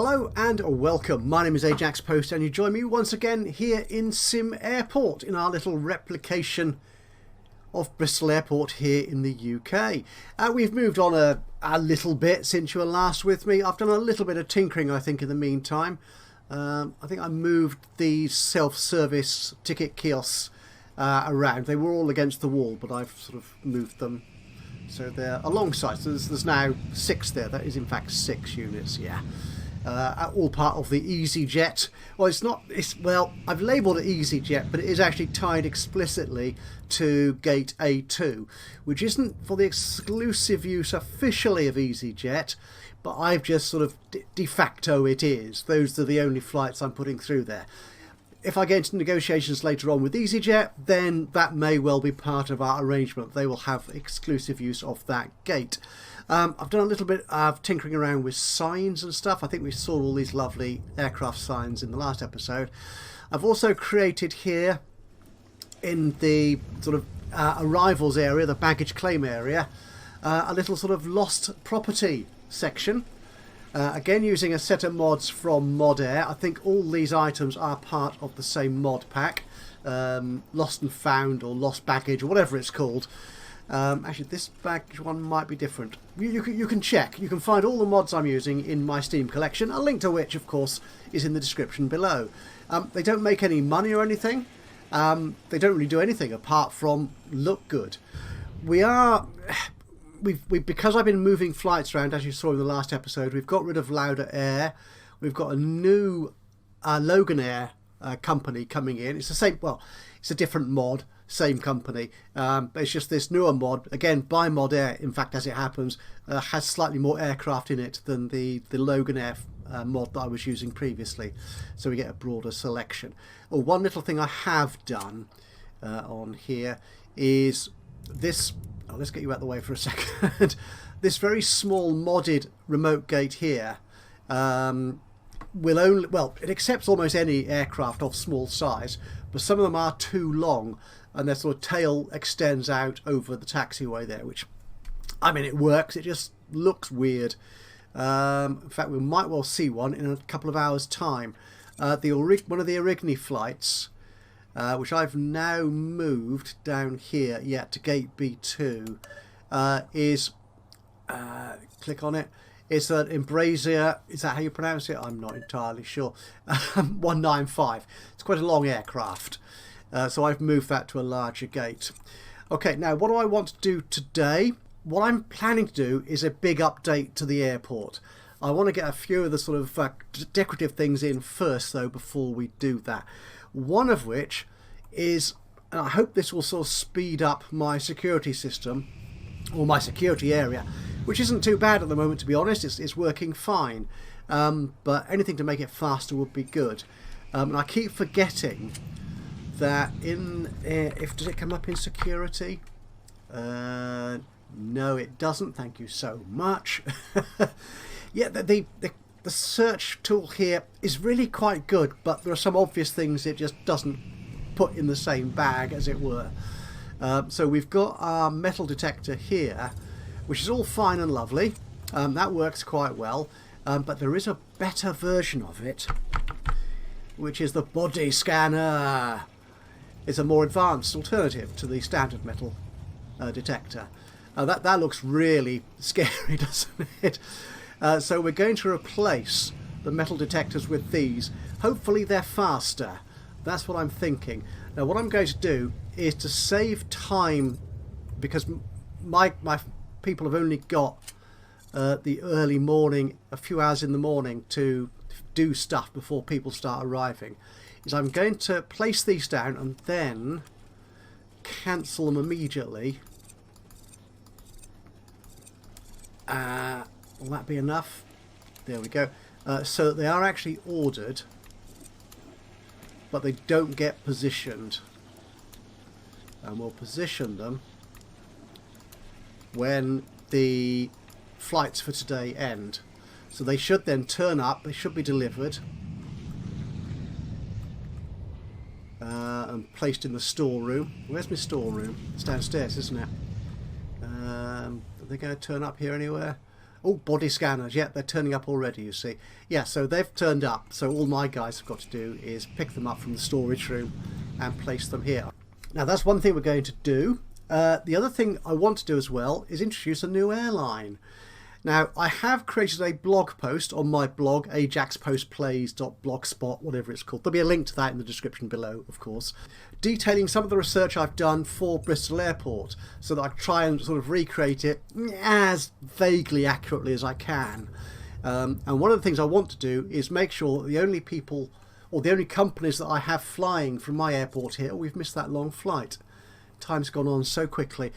Hello and welcome. My name is Ajaxpost and you join me once again here in SimAirport in our little replication of Bristol Airport here in the UK. We've moved on a little bit since you were last with me. I've done a little bit of tinkering, I think, in the meantime. I think I moved these self-service ticket kiosks around. They were all against the wall, but I've sort of moved them so they're alongside. So there's now 6 there. That is in fact 6 units, yeah. All part of the EasyJet. Well, it's not. Well, I've labelled it EasyJet, but it is actually tied explicitly to Gate A2, which isn't for the exclusive use officially of EasyJet, but I've just sort of de facto it is. Those are the only flights I'm putting through there. If I get into negotiations later on with EasyJet, then that may well be part of our arrangement. They will have exclusive use of that gate. I've done a little bit of tinkering around with signs and stuff. I think we saw all these lovely aircraft signs in the last episode. I've also created here in the sort of arrivals area, the baggage claim area, a little sort of lost property section. Again, using a set of mods from Mod Air. I think all these items are part of the same mod pack. Lost and found, or lost baggage, or whatever it's called. Actually, this baggage one might be different. You can check. You can find all the mods I'm using in my Steam collection, a link to which, of course, is in the description below. They don't make any money or anything. They don't really do anything apart from look good. Because I've been moving flights around, as you saw in the last episode, we've got rid of Louder Air. We've got a new Logan Air company coming in. It's the same. Well, it's a different mod. Same company, but it's just this newer mod, again by Mod Air, in fact, as it happens, has slightly more aircraft in it than the Logan Air mod that I was using previously, so we get a broader selection. One little thing I have done on here is this. Let's get you out of the way for a second. This very small modded remote gate here will only, well, it accepts almost any aircraft of small size, but some of them are too long and their sort of tail extends out over the taxiway there, which, I mean, it works, it just looks weird. In fact, we might well see one in a couple of hours time. One of the Origny flights, which I've now moved down here, to gate B2, is, click on it, it's an Embraer, is that how you pronounce it? I'm not entirely sure. 195. It's quite a long aircraft. So I've moved that to a larger gate. Okay, now what do I want to do today? What I'm planning to do is a big update to the airport. I want to get a few of the sort of decorative things in first, though, before we do that. One of which is, and I hope this will sort of speed up my security system, or my security area, which isn't too bad at the moment, to be honest. It's working fine, but anything to make it faster would be good. And I keep forgetting that does it come up in security? No, it doesn't. Thank you so much. Yeah, the search tool here is really quite good, but there are some obvious things it just doesn't put in the same bag, as it were. So we've got our metal detector here, which is all fine and lovely. That works quite well, but there is a better version of it, which is the body scanner. It's a more advanced alternative to the standard metal detector. That looks really scary, doesn't it? So we're going to replace the metal detectors with these. Hopefully they're faster. That's what I'm thinking. Now what I'm going to do is to save time, because my people have only got the early morning, a few hours in the morning to do stuff before people start arriving, is I'm going to place these down and then cancel them immediately. Will that be enough? There we go. So that they are actually ordered, but they don't get positioned. And we'll position them when the flights for today end. So they should then turn up, they should be delivered and placed in the storeroom. Where's my storeroom? It's downstairs, isn't it? Are they going to turn up here anywhere? Oh, body scanners. Yeah, they're turning up already, you see. Yeah, so they've turned up. So all my guys have got to do is pick them up from the storage room and place them here. Now, that's one thing we're going to do. The other thing I want to do as well is introduce a new airline. Now, I have created a blog post on my blog, ajaxpostplays.blogspot, whatever it's called. There'll be a link to that in the description below, of course, detailing some of the research I've done for Bristol Airport, so that I try and sort of recreate it as vaguely accurately as I can. And one of the things I want to do is make sure that the only people, or the only companies that I have flying from my airport here, we've missed that long flight. Time's gone on so quickly.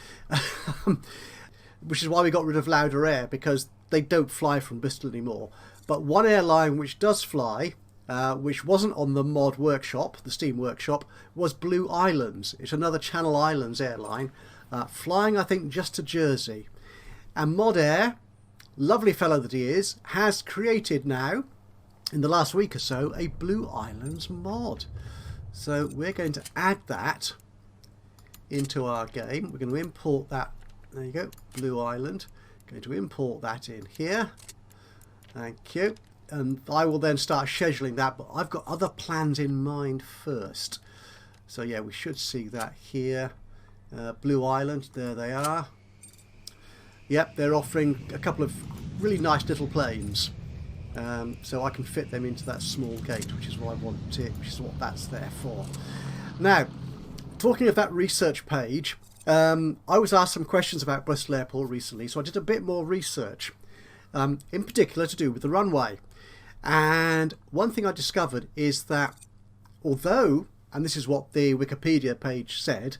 Which is why we got rid of Lauda Air, because they don't fly from Bristol anymore. But one airline which does fly, which wasn't on the mod workshop, the Steam workshop, was Blue Islands. It's another Channel Islands airline, flying I think just to Jersey. And Mod Air, lovely fellow that he is, has created now, in the last week or so, a Blue Islands mod. So we're going to add that into our game. We're going to import that. There you go, Blue Island. Going to import that in here. Thank you. And I will then start scheduling that, but I've got other plans in mind first. So yeah, we should see that here. Blue Island, there they are. Yep, they're offering a couple of really nice little planes. So I can fit them into that small gate, which is what I want to, which is what that's there for. Now, talking of that research page, I was asked some questions about Bristol Airport recently, so I did a bit more research, in particular to do with the runway. And one thing I discovered is that although, and this is what the Wikipedia page said,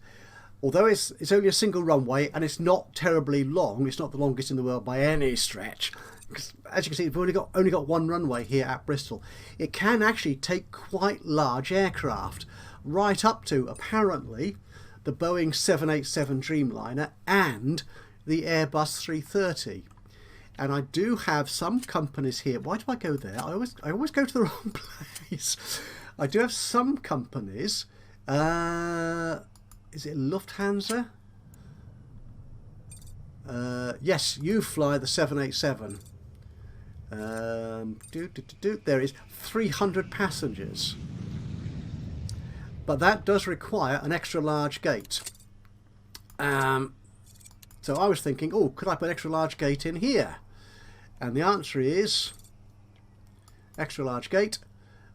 although it's only a single runway and it's not terribly long, it's not the longest in the world by any stretch, because as you can see, we've only got one runway here at Bristol. It can actually take quite large aircraft, right up to, apparently, the Boeing 787 Dreamliner and the Airbus 330. And I do have some companies here. Why do I go there? I always go to the wrong place. I do have some companies. Is it Lufthansa? Yes, you fly the 787. There is 300 passengers. But that does require an extra large gate. So I was thinking, oh, could I put an extra large gate in here? And the answer is extra large gate.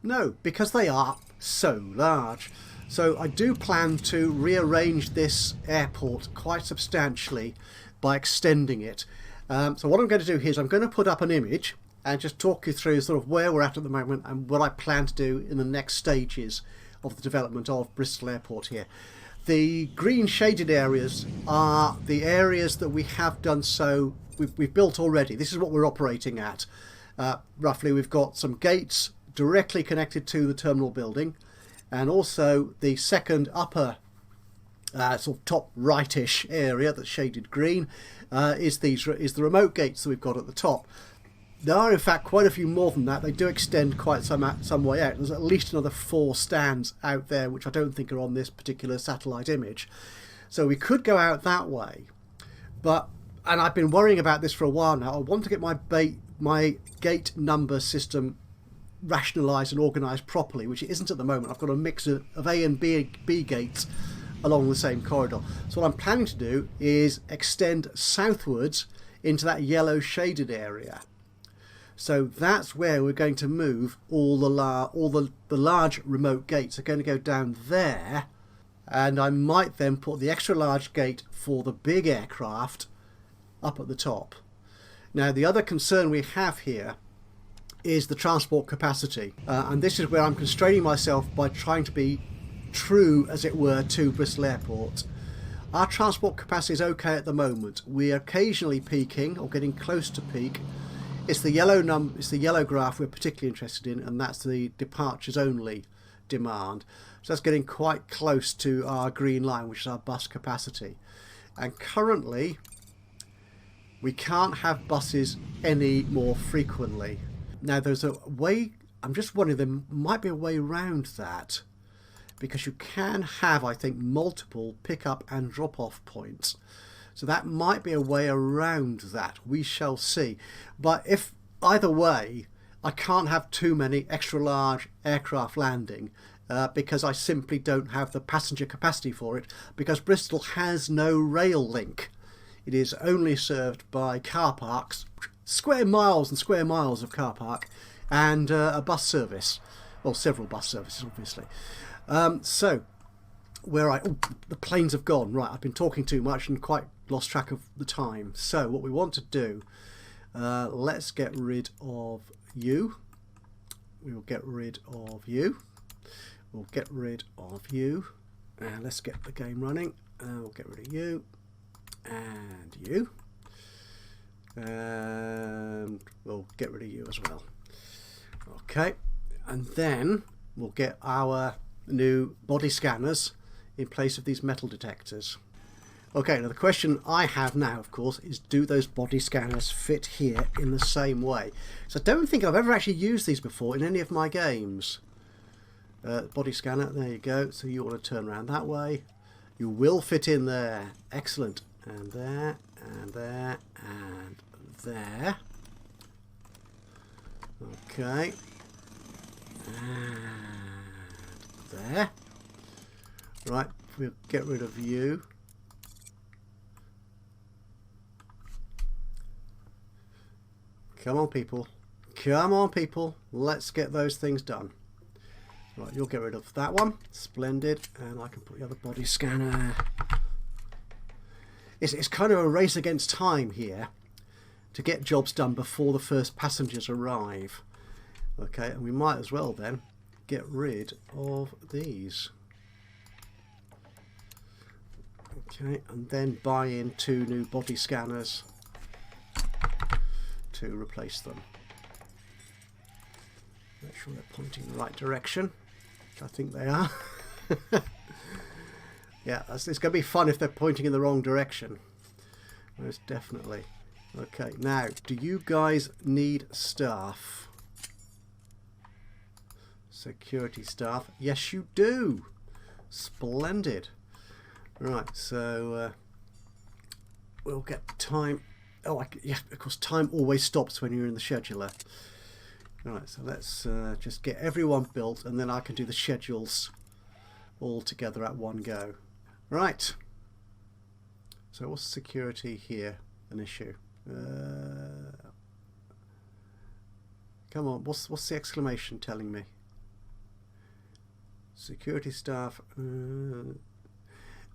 No, because they are so large. So I do plan to rearrange this airport quite substantially by extending it. So what I'm going to do here is I'm going to put up an image and just talk you through sort of where we're at the moment and what I plan to do in the next stages of the development of Bristol Airport here. The green shaded areas are the areas that we have done so, we've built already. This is what we're operating at. Roughly, we've got some gates directly connected to the terminal building, and also the second upper sort of top rightish area that's shaded green is the remote gates that we've got at the top. There are in fact quite a few more than that. They do extend quite some way out. There's at least another 4 stands out there which I don't think are on this particular satellite image. So we could go out that way. And I've been worrying about this for a while now. I want to get my gate number system rationalised and organised properly, which it isn't at the moment. I've got a mix of A and B gates along the same corridor. So what I'm planning to do is extend southwards into that yellow shaded area. So that's where we're going to move all the large remote gates are going to go down there, and I might then put the extra large gate for the big aircraft up at the top. Now the other concern we have here is the transport capacity, and this is where I'm constraining myself by trying to be true, as it were, to Bristol Airport. Our transport capacity is okay at the moment. We're occasionally peaking or getting close to peak. It's the yellow graph we're particularly interested in, and that's the departures only demand. So that's getting quite close to our green line, which is our bus capacity. And currently, we can't have buses any more frequently. Now there's a way, I'm just wondering, there might be a way around that, because you can have, I think, multiple pick up and drop off points. So that might be a way around that. We shall see. But if either way, I can't have too many extra large aircraft landing because I simply don't have the passenger capacity for it, because Bristol has no rail link. It is only served by car parks, square miles and square miles of car park, and a bus service. Well, several bus services, obviously. So, the planes have gone. Right, I've been talking too much and quite lost track of the time. So, what we want to do, let's get rid of you. We will get rid of you. We'll get rid of you. And let's get the game running. We'll get rid of you. And you. And we'll get rid of you as well. Okay. And then we'll get our new body scanners in place of these metal detectors. Okay, now the question I have now, of course, is do those body scanners fit here in the same way? So I don't think I've ever actually used these before in any of my games. Body scanner, there you go. So you want to turn around that way. You will fit in there. Excellent. And there, and there, and there. Okay. And there. Right, we'll get rid of you. Come on, people. Come on, people. Let's get those things done. Right, you'll get rid of that one. Splendid. And I can put the other body scanner. It's kind of a race against time here to get jobs done before the first passengers arrive. Okay, and we might as well then get rid of these. Okay, and then buy in 2 new body scanners to replace them. Make sure they're pointing in the right direction, which I think they are. Yeah, it's going to be fun if they're pointing in the wrong direction. Most definitely. Okay, now, do you guys need staff? Security staff? Yes, you do. Splendid. Right, so we'll get time. Oh, yeah, of course, time always stops when you're in the scheduler. Right, so let's just get everyone built, and then I can do the schedules all together at one go. Right. So what's security here an issue? Come on, what's the exclamation telling me? Security staff.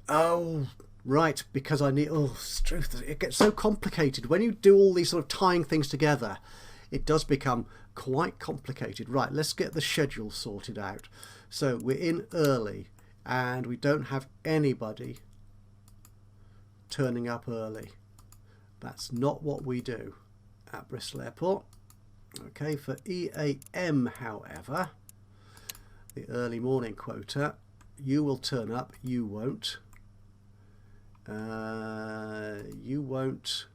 Oh, right, because I need... Oh, truth, it gets so complicated. When you do all these sort of tying things together, it does become quite complicated. Right, let's get the schedule sorted out. So we're in early, and we don't have anybody turning up early. That's not what we do at Bristol Airport. Okay, for EAM, however, the early morning quota, you will turn up, you won't. You won't,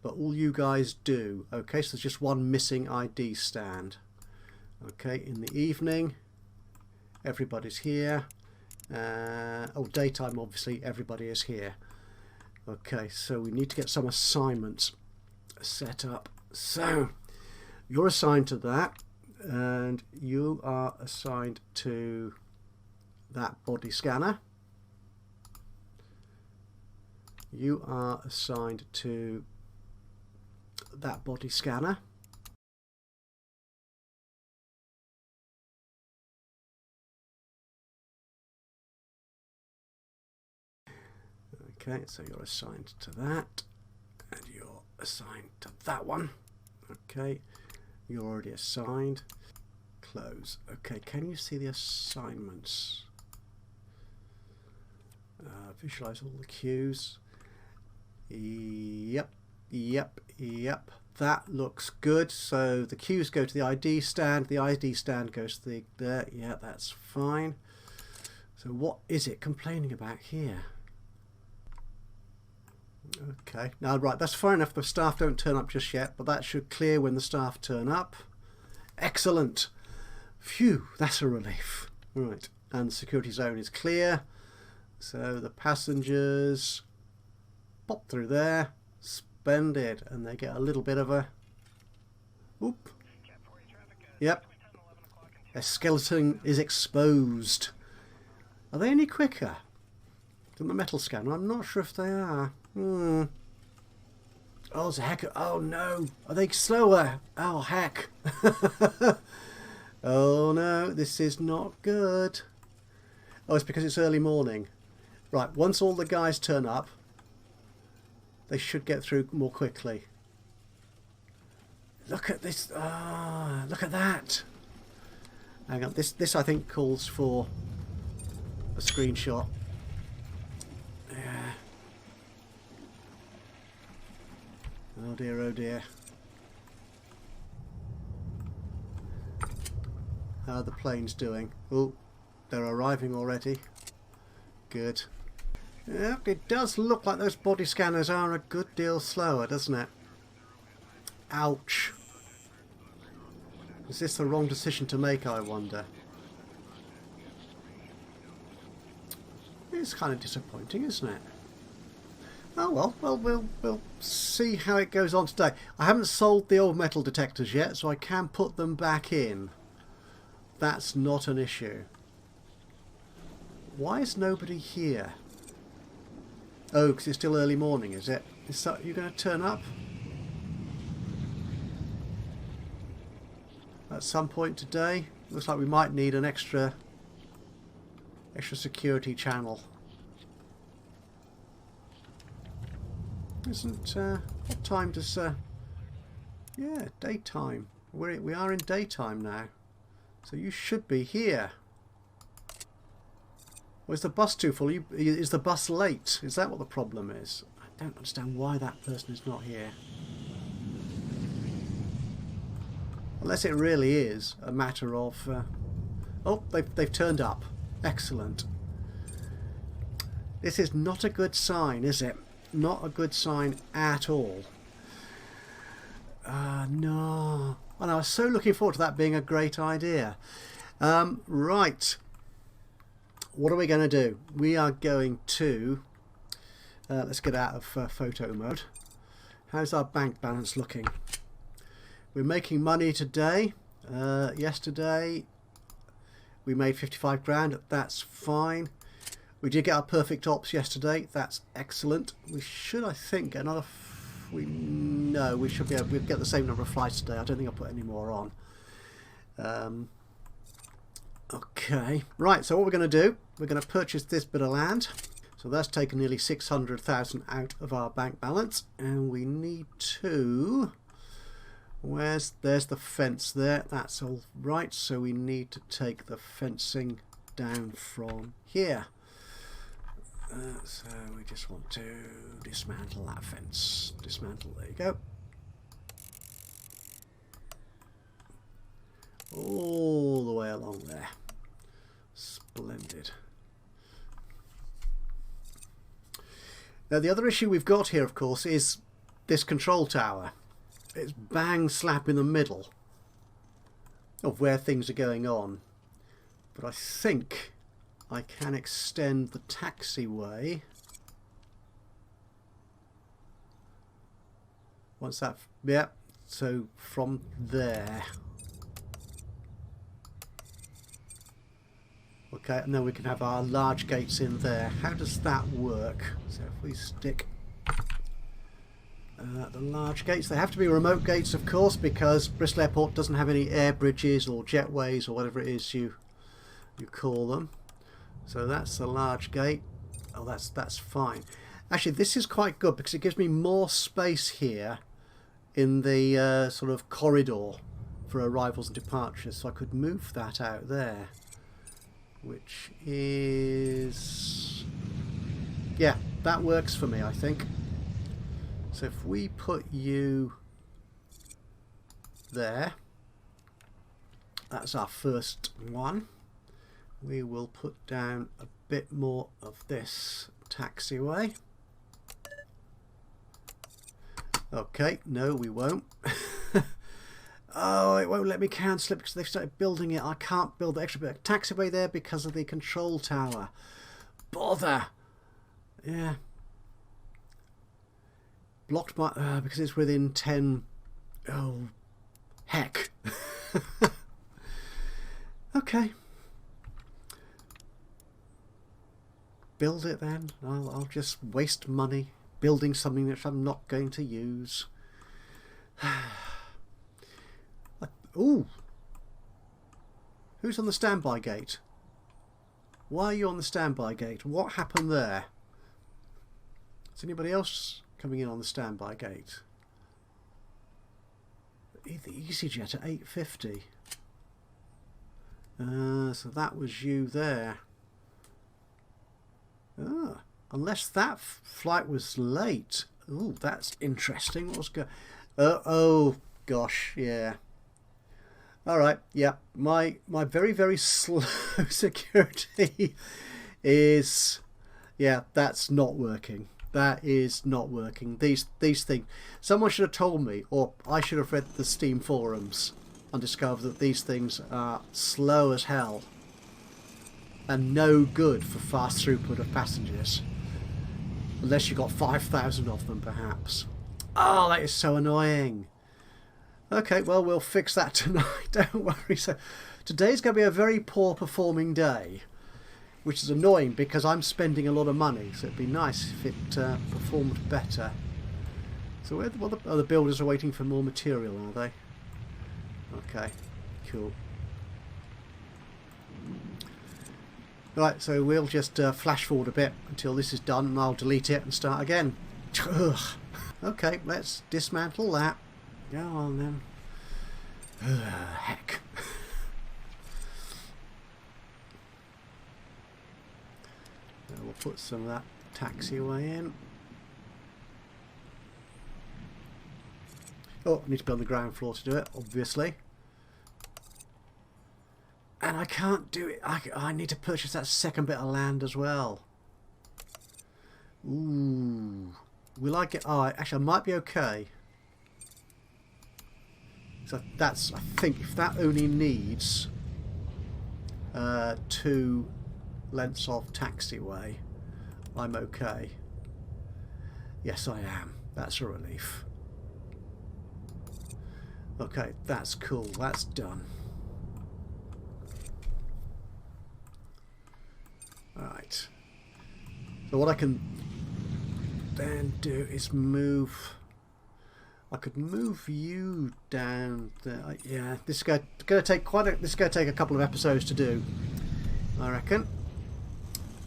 but all you guys do. Okay, so there's just one missing ID stand. Okay, in the evening, everybody's here. Oh, daytime, obviously, everybody is here. Okay, so we need to get some assignments set up. So, you're assigned to that, and you are assigned to that body scanner. You are assigned to that body scanner. Okay, so you're assigned to that, and you're assigned to that one. Okay, you're already assigned. Close. Okay, can you see the assignments? Visualize all the queues. Yep. That looks good. So the queues go to the ID stand. The ID stand goes to the there. Yeah, that's fine. So what is it complaining about here? Okay, now right, that's far enough. The staff don't turn up just yet, but that should clear when the staff turn up. Excellent. Phew, that's a relief. Right, and the security zone is clear. So the passengers Pop through there. Splendid. And they get a little bit of a... Oop. Yep. Their skeleton is exposed. Are they any quicker than the metal scanner? I'm not sure if they are. Oh, it's a heck of... Oh, no. Are they slower? Oh, heck. Oh, no. This is not good. Oh, it's because it's early morning. Right, once all the guys turn up, they should get through more quickly. Look at this. Ah, look at that. Hang on. This I think calls for a screenshot. Yeah. Oh dear, oh dear. How are the planes doing? Oh, they're arriving already. Good. Yep, it does look like those body scanners are a good deal slower, doesn't it? Ouch. Is this the wrong decision to make, I wonder? It's kind of disappointing, isn't it? Oh well, we'll see how it goes on today. I haven't sold the old metal detectors yet, so I can put them back in. That's not an issue. Why is nobody here? Oh, because it's still early morning, is it? Is that you going to turn up? At some point today? Looks like we might need an extra security channel. Isn't what time does yeah, daytime. We are in daytime now. So you should be here. Or is the bus too full? Is the bus late? Is that what the problem is? I don't understand why that person is not here. Unless it really is a matter of... oh, they've turned up. Excellent. This is not a good sign, is it? Not a good sign at all. No. And I was so looking forward to that being a great idea. Right. What are we going to do? We are going to... let's get out of photo mode. How's our bank balance looking? We're making money today. Yesterday we made 55 grand. That's fine. We did get our perfect ops yesterday. That's excellent. We should, I think, get another... No, we should be able... We'll get the same number of flights today. I don't think I'll put any more on. Okay. Right, so what we're going to do, we're going to purchase this bit of land. So that's taken nearly 600,000 out of our bank balance. And we need to... There's the fence there. That's all right. So we need to take the fencing down from here. So we just want to dismantle that fence. Dismantle, there you go. All the way along there. Splendid. Now the other issue we've got here, of course, is this control tower. It's bang slap in the middle of where things are going on. But I think I can extend the taxiway once that... Yeah, so from there. Okay, and then we can have our large gates in there. How does that work? So if we stick the large gates, they have to be remote gates, of course, because Bristol Airport doesn't have any air bridges or jetways or whatever it is you call them. So that's the large gate. Oh, that's fine. Actually, this is quite good because it gives me more space here in the sort of corridor for arrivals and departures. So I could move that out there, which is... yeah, that works for me, I think. So if we put you there, that's our first one. We will put down a bit more of this taxiway. Okay, no, we won't. Oh, it won't let me cancel it because they've started building it. I can't build the extra bit of taxiway there because of the control tower. Bother. Yeah. blocked by because it's within 10. Oh, heck. Okay. Build it then. I'll just waste money building something that I'm not going to use. Ooh. Who's on the standby gate? Why are you on the standby gate? What happened there? Is anybody else coming in on the standby gate? The EasyJet at 8:50. So that was you there. Unless that flight was late. Ooh, that's interesting. What's going? Oh gosh, yeah. All right, yeah. My very very slow security is, yeah, that's not working. That is not working. These things. Someone should have told me, or I should have read the Steam forums and discovered that these things are slow as hell and no good for fast throughput of passengers, unless you got 5,000 of them, perhaps. Oh, that is so annoying. Okay, well, we'll fix that tonight. Don't worry. So today's going to be a very poor performing day, which is annoying because I'm spending a lot of money. So it'd be nice if it performed better. So the builders are waiting for more material, are they? Okay, cool. Right, so we'll just flash forward a bit until this is done, and I'll delete it and start again. Ugh. Okay, let's dismantle that. Go on then. Heck. We'll put some of that taxiway in. Oh, I need to be on the ground floor to do it, obviously. And I can't do it. I need to purchase that second bit of land as well. Ooh. Will I get... Oh, actually, I might be okay. So that's... I think if that only needs 2 lengths of taxiway, I'm okay. Yes, I am. That's a relief. Okay, that's cool. That's done. Right. So what I can then do is move. I could move you down there. Yeah, this is going to take a couple of episodes to do, I reckon.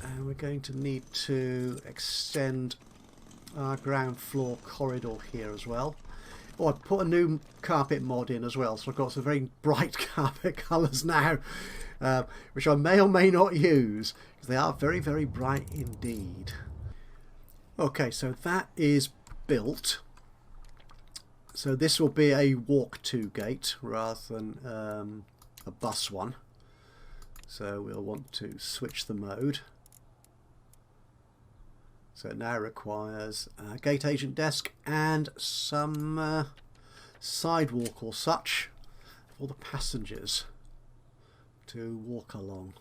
And we're going to need to extend our ground floor corridor here as well. Oh, I put a new carpet mod in as well, so I've got some very bright carpet colours now, which I may or may not use, because they are very, very bright indeed. Okay, so that is built. So this will be a walk-to gate rather than a bus one. So we'll want to switch the mode. So it now requires a gate agent desk and some sidewalk or such for the passengers to walk along.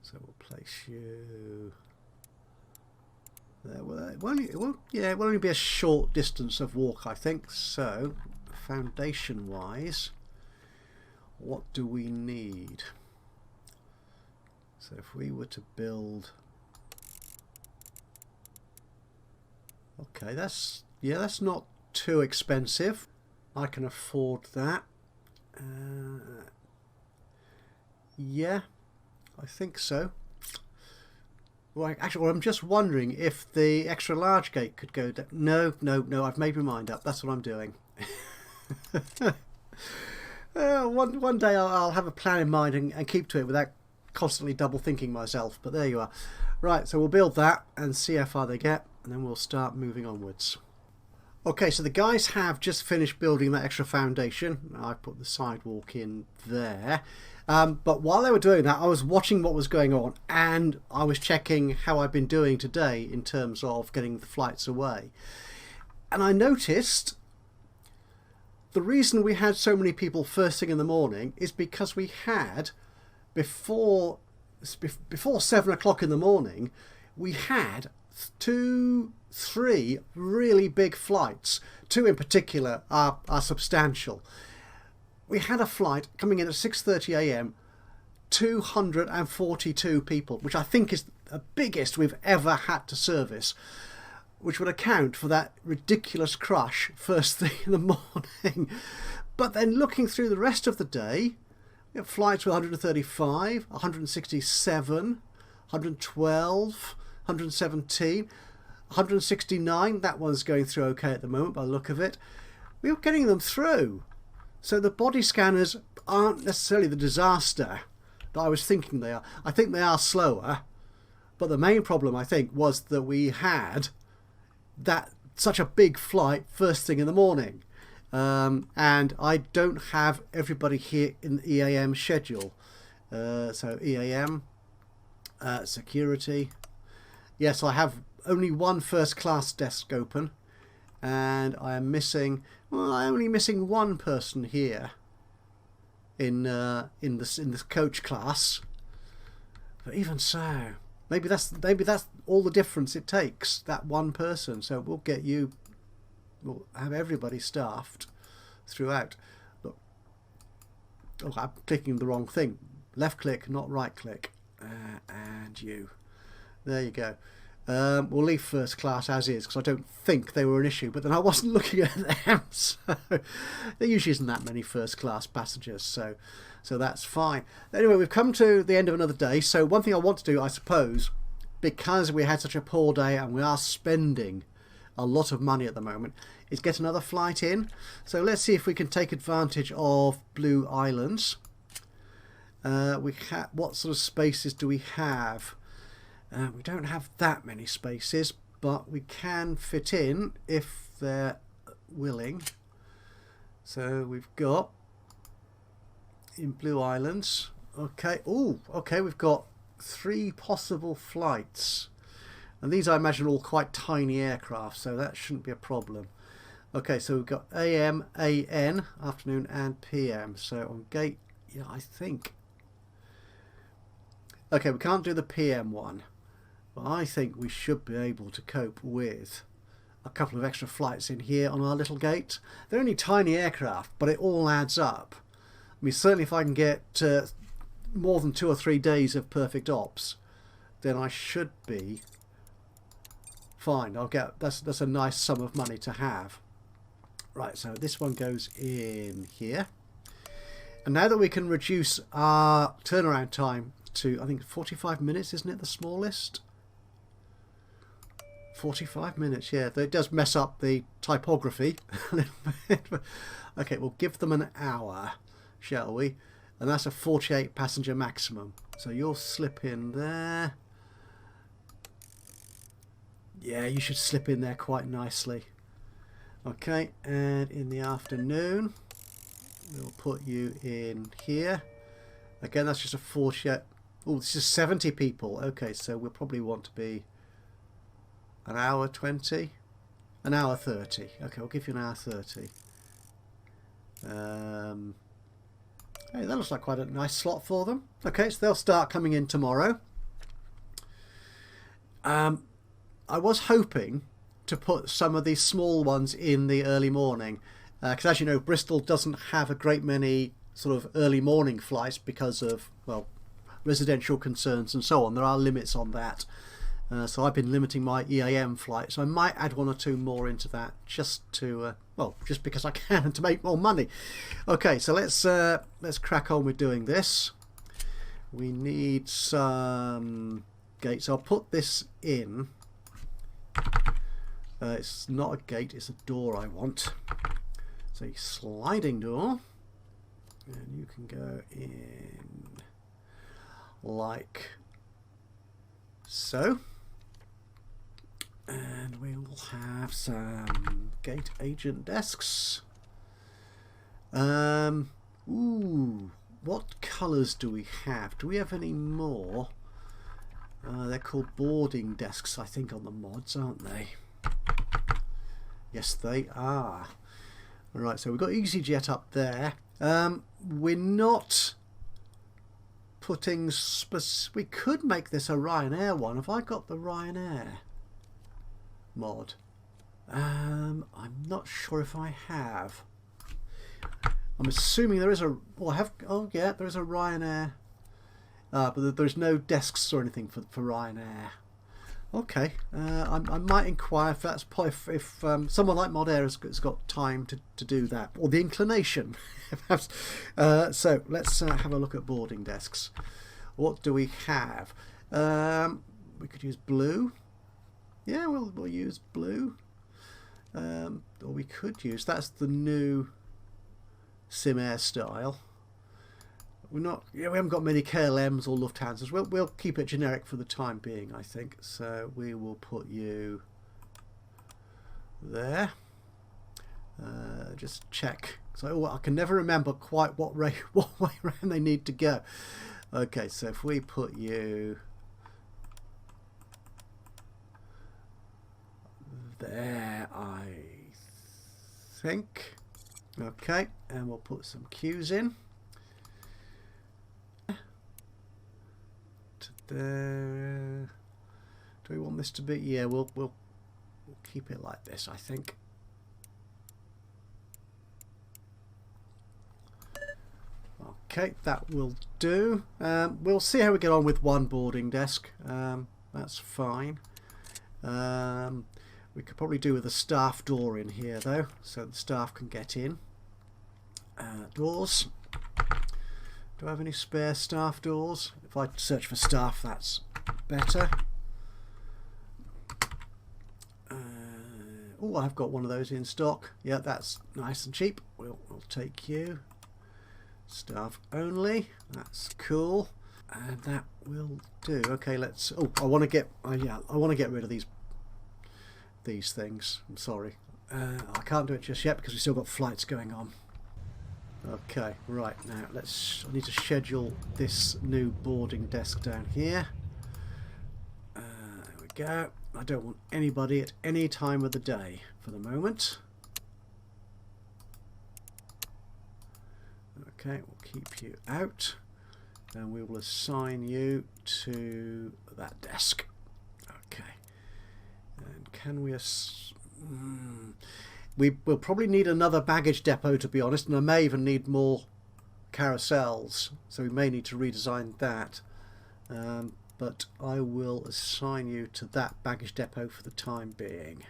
So we'll place you there. Well, it will only be a short distance of walk, I think. So foundation wise, what do we need? So if we were to build... Okay, that's not too expensive. I can afford that. Yeah, I think so. Well, actually, I'm just wondering if the extra large gate could go down. No, I've made my mind up. That's what I'm doing. One day I'll have a plan in mind and keep to it without constantly double thinking myself. But there you are. Right, so we'll build that and see how far they get, and then we'll start moving onwards. Okay, so the guys have just finished building that extra foundation. I put the sidewalk in there. But while they were doing that, I was watching what was going on, and I was checking how I've been doing today in terms of getting the flights away. And I noticed the reason we had so many people first thing in the morning is because we had, before 7 o'clock in the morning, we had three really big flights. Two in particular are substantial. We had a flight coming in at 6:30 a.m. 242 people, which I think is the biggest we've ever had to service, which would account for that ridiculous crush first thing in the morning. But then looking through the rest of the day, we have flights with 135, 167, 112, 117, 169. That one's going through okay at the moment by the look of it. We're getting them through. So the body scanners aren't necessarily the disaster that I was thinking they are. I think they are slower, but the main problem, I think, was that we had that such a big flight first thing in the morning. And I don't have everybody here in the EAM schedule. So EAM, security. Yes, I have only one first class desk open, and I am missing, well, I'm only missing one person here in this coach class. But even so, maybe that's all the difference it takes, that one person. So we'll have everybody staffed throughout. Look, oh, I'm clicking the wrong thing. Left click, not right click. And you. There you go. We'll leave first class as is because I don't think they were an issue, but then I wasn't looking at them, so there usually isn't that many first class passengers, so that's fine. Anyway, we've come to the end of another day. So one thing I want to do, I suppose, because we had such a poor day and we are spending a lot of money at the moment, is get another flight in. So let's see if we can take advantage of Blue Islands. What sort of spaces do we have? We don't have that many spaces, but we can fit in if they're willing. So we've got in Blue Islands. Okay. Oh, okay. We've got 3 possible flights, and these I imagine are all quite tiny aircraft, so that shouldn't be a problem. Okay, so we've got AM, AN, afternoon, and PM. So on gate, yeah, I think. Okay, we can't do the PM one. But I think we should be able to cope with a couple of extra flights in here on our little gate. They're only tiny aircraft, but it all adds up. I mean, certainly if I can get more than 2 or 3 days of perfect ops, then I should be fine. That's a nice sum of money to have. Right, so this one goes in here. And now that we can reduce our turnaround time to, I think, 45 minutes, isn't it, the smallest? 45 minutes, yeah. It does mess up the typography a little bit. Okay, we'll give them an hour, shall we? And that's a 48 passenger maximum. So you'll slip in there. Yeah, you should slip in there quite nicely. Okay, and in the afternoon, we'll put you in here. Again, that's just a 48. Oh, this is 70 people. Okay, so we'll probably want to be an hour 20, an hour 30. Okay, I'll give you an hour 30. Hey, that looks like quite a nice slot for them. Okay, so they'll start coming in tomorrow. I was hoping to put some of these small ones in the early morning, because as you know, Bristol doesn't have a great many sort of early morning flights because of, well, residential concerns and so on. There are limits on that. So I've been limiting my EAM flights. So I might add 1 or 2 more into that just to, well, just because I can to make more money. Okay, so let's crack on with doing this. We need some gates. I'll put this in. It's not a gate, it's a door I want. It's a sliding door. And you can go in like so. And we will have some gate agent desks. Ooh, what colours do we have? Do we have any more? They're called boarding desks, I think, on the mods, aren't they? Yes, they are. Alright, so we've got EasyJet up there. We're not putting... We could make this a Ryanair one. Have I got the Ryanair? mod. I'm not sure if I have. I'm assuming there is a. Well, I have. Oh yeah, there is a Ryanair. But there's no desks or anything for Ryanair. Okay, I might inquire if that's if someone like Mod Air has got time to do that, or the inclination. So let's have a look at boarding desks. What do we have? We could use blue. Yeah, we'll use blue. Or we could use, that's the new SimAir style. We haven't got many KLMs or Lufthansas. We'll keep it generic for the time being, I think. So we will put you there. Just check. So I can never remember quite what way around they need to go. Okay, so if we put you there, I think. Okay, and we'll put some cues in. Do we want this to be? Yeah, we'll keep it like this, I think. Okay, that will do. We'll see how we get on with one boarding desk. That's fine. We could probably do with a staff door in here though, so the staff can get in. Doors. Do I have any spare staff doors? If I search for staff, that's better. Oh, I've got one of those in stock. Yeah, that's nice and cheap. We'll take you. Staff only. That's cool. And that will do. Okay, let's. Oh, I want to get. Yeah, I want to get rid of these things. I'm sorry. I can't do it just yet because we've still got flights going on. Okay, right, now I need to schedule this new boarding desk down here. There we go. I don't want anybody at any time of the day for the moment. Okay, we'll keep you out and we will assign you to that desk. Okay, and can we we'll probably need another baggage depot, to be honest, and I may even need more carousels, so we may need to redesign that. But I will assign you to that baggage depot for the time being,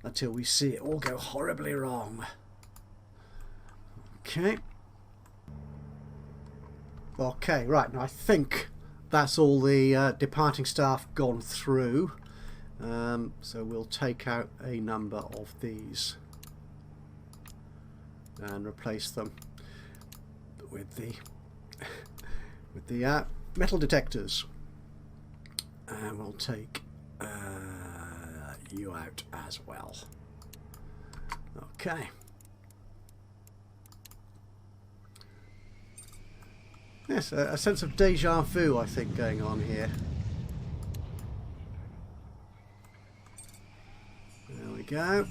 until we see it all go horribly wrong. Okay. Okay, right, now I think that's all the departing staff gone through. So we'll take out a number of these and replace them with the metal detectors, and we'll take you out as well. Okay. Yes, a sense of deja vu, I think, going on here. There we go.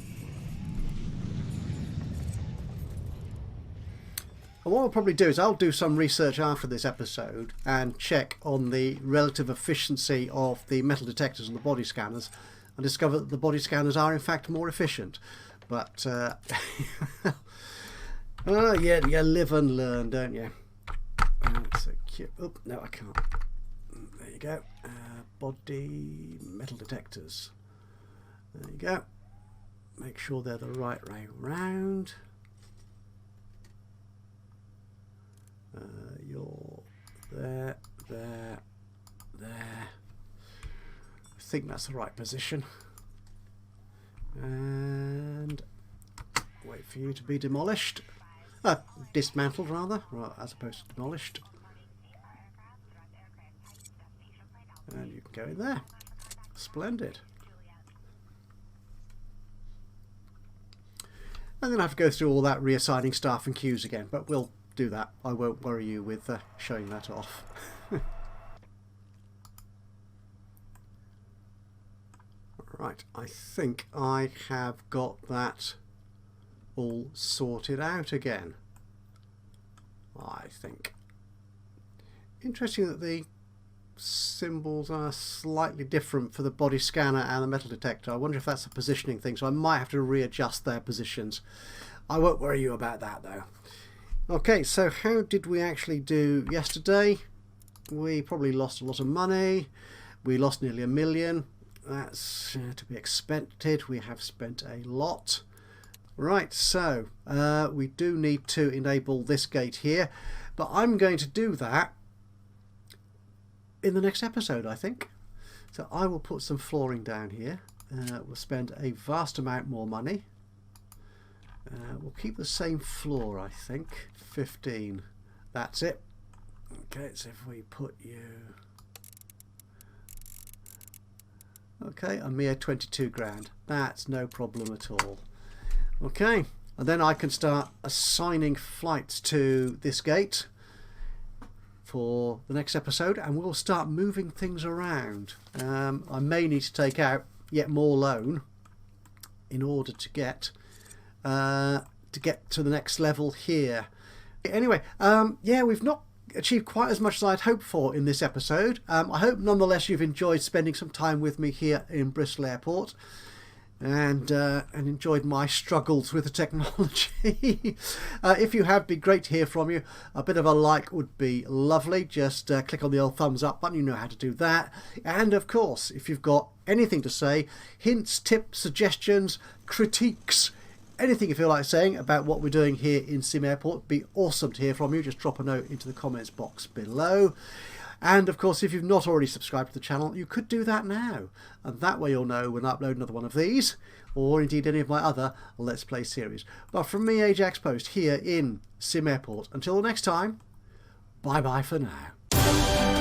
And what I'll probably do is I'll do some research after this episode and check on the relative efficiency of the metal detectors and the body scanners, and discover that the body scanners are in fact more efficient. But oh, yeah, you live and learn, don't you? So cute. Oh, no, I can't. There you go. Body metal detectors. There you go. Make sure they're the right way round. You're there, there, there. I think that's the right position. And wait for you to be demolished. Dismantled rather, as opposed to demolished. And you can go in there. Splendid. I'm going to have to go through all that reassigning staff and queues again, but we'll do that. I won't worry you with showing that off. Right, I think I have got that all sorted out again. I think. Interesting that the symbols are slightly different for the body scanner and the metal detector. I wonder if that's a positioning thing, so I might have to readjust their positions. I won't worry you about that though. Okay, so how did we actually do yesterday? We probably lost a lot of money. We lost nearly $1 million. That's to be expected. We have spent a lot. Right, so we do need to enable this gate here, but I'm going to do that in the next episode, I think. So I will put some flooring down here. We'll spend a vast amount more money. We'll keep the same floor, I think. 15. That's it. Okay, so if we put you... Okay, a mere 22 grand. That's no problem at all. Okay, and then I can start assigning flights to this gate for the next episode, and we'll start moving things around. I may need to take out yet more loan in order to get to the next level here. Anyway, yeah, we've not achieved quite as much as I'd hoped for in this episode. I hope nonetheless you've enjoyed spending some time with me here in Bristol Airport and enjoyed my struggles with the technology. If you have, it'd be great to hear from you. A bit of a like would be lovely. Just click on the old thumbs up button, you know how to do that. And of course, if you've got anything to say, hints, tips, suggestions, critiques, anything you feel like saying about what we're doing here in SimAirport, it'd be awesome to hear from you. Just drop a note into the comments box below. And of course, if you've not already subscribed to the channel, you could do that now. And that way you'll know when I upload another one of these, or indeed any of my other Let's Play series. But from me, Ajaxpost, here in SimAirport. Until next time, bye-bye for now.